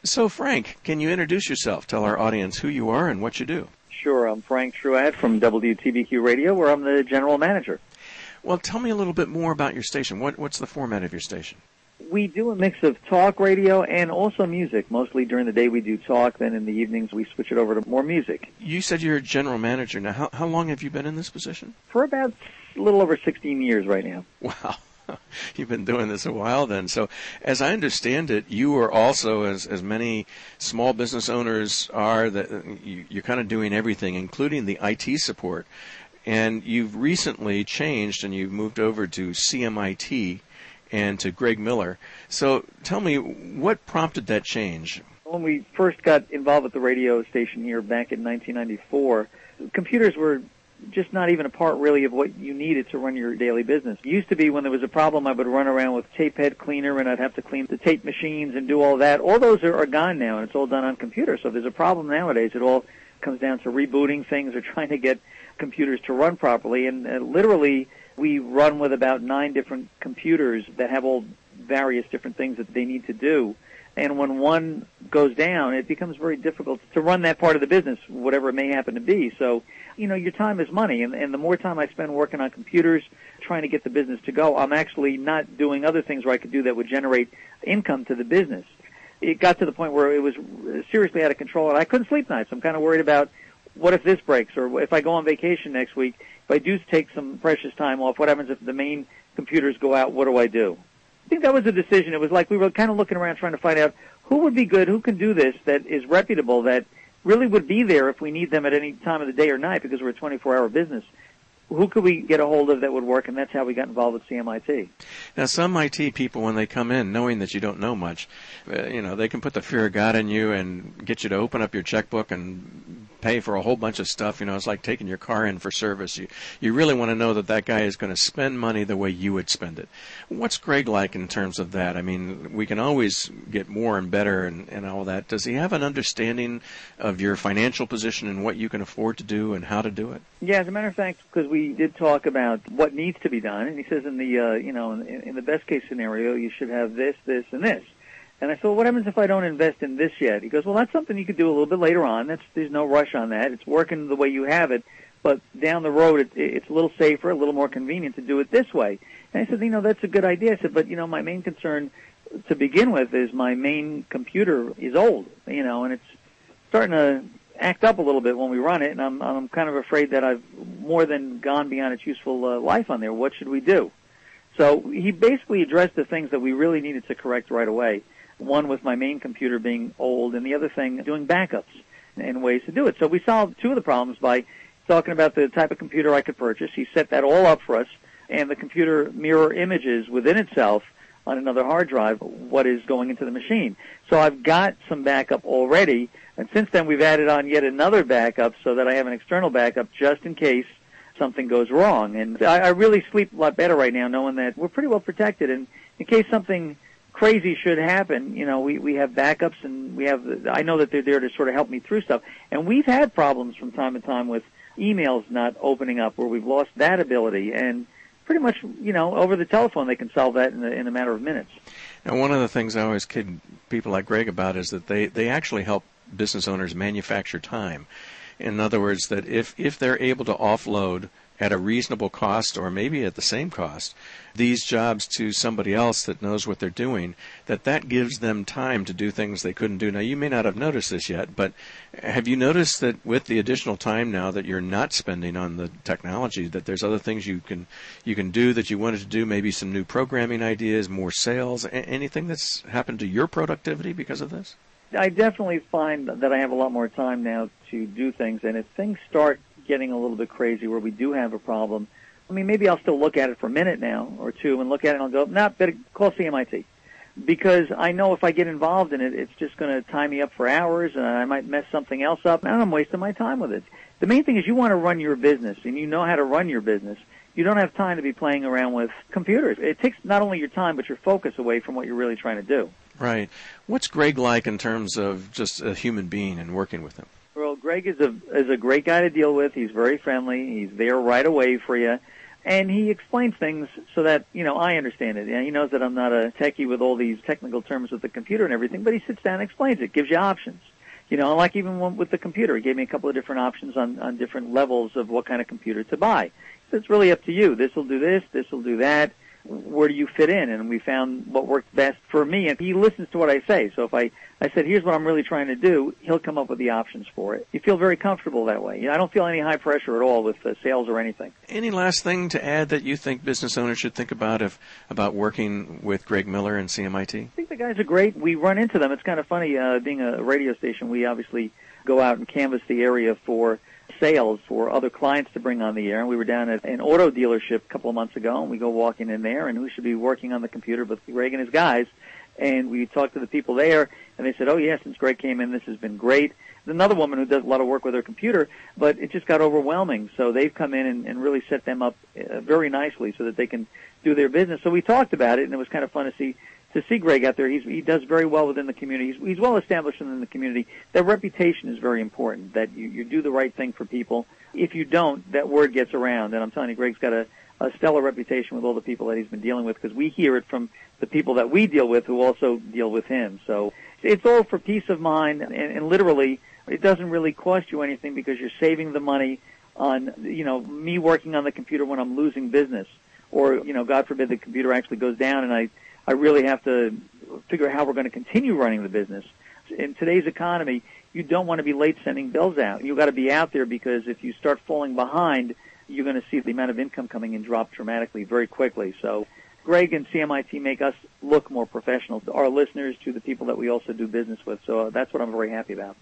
So, Frank, can you introduce yourself? Tell our audience who you are and what you do. Sure. I'm Frank Truatt from WTBQ Radio, where I'm the general manager. Well, tell me a little bit more about your station. What's the format of your station? We do a mix of talk radio and also music. Mostly during the day we do talk, then in the evenings we switch it over to more music. You said you're a general manager. Now, how long have you been in this position? For about a little over 16 years right now. Wow. You've been doing this a while then. So as I understand it, you are also, as many small business owners are, that you're kind of doing everything, including the IT support. And you've recently changed and you've moved over to CMIT and to Greg Miller. So tell me, what prompted that change? When we first got involved with the radio station here back in 1994, computers were just not even a part really of what you needed to run your daily business. It used to be when there was a problem, I would run around with tape head cleaner and I'd have to clean the tape machines and do all that. All those are gone now, and it's all done on computers. So if there's a problem nowadays, it all comes down to rebooting things or trying to get computers to run properly. And literally, we run with about 9 different computers that have all various different things that they need to do. And when one goes down, it becomes very difficult to run that part of the business, whatever it may happen to be. So, your time is money, and the more time I spend working on computers, trying to get the business to go, I'm actually not doing other things where I could do that would generate income to the business. It got to the point where it was seriously out of control, and I couldn't sleep nights. I'm kind of worried about what if this breaks, or if I go on vacation next week, if I do take some precious time off, what happens if the main computers go out? What do I do? I think that was a decision. It was like we were kind of looking around trying to find out who would be good, who can do this, that is reputable, that really would be there if we need them at any time of the day or night, because we're a 24-hour business. Who could we get a hold of that would work? And that's how we got involved with CMIT. Now, some IT people, when they come in, knowing that you don't know much, they can put the fear of God in you and get you to open up your checkbook and pay for a whole bunch of stuff. It's like taking your car in for service. You really want to know that guy is going to spend money the way you would spend it. What's Greg like in terms of that? I mean, we can always get more and better and all that. Does he have an understanding of your financial position and what you can afford to do and how to do it? Yeah, as a matter of fact, because we did talk about what needs to be done, and he says in the in the best case scenario, you should have this, this, and this. And I said, well, what happens if I don't invest in this yet? He goes, well, that's something you could do a little bit later on. There's no rush on that. It's working the way you have it, but down the road, it's a little safer, a little more convenient to do it this way. And I said, that's a good idea. I said, but my main concern to begin with is my main computer is old, and it's starting to act up a little bit when we run it, and I'm kind of afraid that I've more than gone beyond its useful life on there. What should we do? So he basically addressed the things that we really needed to correct right away. One with my main computer being old, and the other thing doing backups and ways to do it. So we solved 2 of the problems by talking about the type of computer I could purchase. He set that all up for us, and the computer mirror images within itself on another hard drive what is going into the machine. So I've got some backup already, and since then we've added on yet another backup so that I have an external backup just in case something goes wrong. And I really sleep a lot better right now knowing that we're pretty well protected, and in case something crazy should happen, we have backups, and I know that they're there to sort of help me through stuff. And we've had problems from time to time with emails not opening up where we've lost that ability, and pretty much, over the telephone they can solve that in a matter of minutes. Now, one of the things I always kid people like Greg about is that they actually help business owners manufacture time. In other words, that if they're able to offload at a reasonable cost or maybe at the same cost these jobs to somebody else that knows what they're doing, that gives them time to do things they couldn't do. Now, you may not have noticed this yet, but have you noticed that with the additional time now that you're not spending on the technology, that there's other things you can do that you wanted to do, maybe some new programming ideas, more sales, anything that's happened to your productivity because of this? I definitely find that I have a lot more time now to do things, and if things start getting a little bit crazy where we do have a problem, maybe I'll still look at it for a minute now or 2 and look at it and I'll go, better call CMIT. Because I know if I get involved in it, it's just going to tie me up for hours and I might mess something else up, and I'm wasting my time with it. The main thing is you want to run your business, and you know how to run your business. You don't have time to be playing around with computers. It takes not only your time, but your focus away from what you're really trying to do. Right. What's Greg like in terms of just a human being and working with him? Well, Greg is a great guy to deal with. He's very friendly. He's there right away for you. And he explains things so that, I understand it. And he knows that I'm not a techie with all these technical terms with the computer and everything, but he sits down and explains it, gives you options. Like even with the computer, he gave me a couple of different options on different levels of what kind of computer to buy. So it's really up to you. This will do this will do that. Where do you fit in? And we found what worked best for me. And he listens to what I say. So if I said, here's what I'm really trying to do, he'll come up with the options for it. You feel very comfortable that way. I don't feel any high pressure at all with sales or anything. Any last thing to add that you think business owners should think about working with Greg Miller and CMIT? I think the guys are great. We run into them. It's kind of funny, being a radio station, we obviously go out and canvass the area for sales for other clients to bring on the air. And we were down at an auto dealership a couple of months ago, and we go walking in there, and who should be working on the computer but Greg and his guys. And we talked to the people there, and they said, oh, yeah, since Greg came in, this has been great. There's another woman who does a lot of work with her computer, but it just got overwhelming. So they've come in and really set them up very nicely so that they can do their business. So we talked about it, and it was kind of fun to see Greg out there. He does very well within the community. He's well established within the community. That reputation is very important, that you do the right thing for people. If you don't, that word gets around. And I'm telling you, Greg's got a stellar reputation with all the people that he's been dealing with, because we hear it from the people that we deal with who also deal with him. So it's all for peace of mind, and literally it doesn't really cost you anything, because you're saving the money on, me working on the computer when I'm losing business, or, God forbid the computer actually goes down and I really have to figure out how we're going to continue running the business. In today's economy, you don't want to be late sending bills out. You've got to be out there, because if you start falling behind, you're going to see the amount of income coming in drop dramatically very quickly. So Greg and CMIT make us look more professional to our listeners, to the people that we also do business with. So that's what I'm very happy about.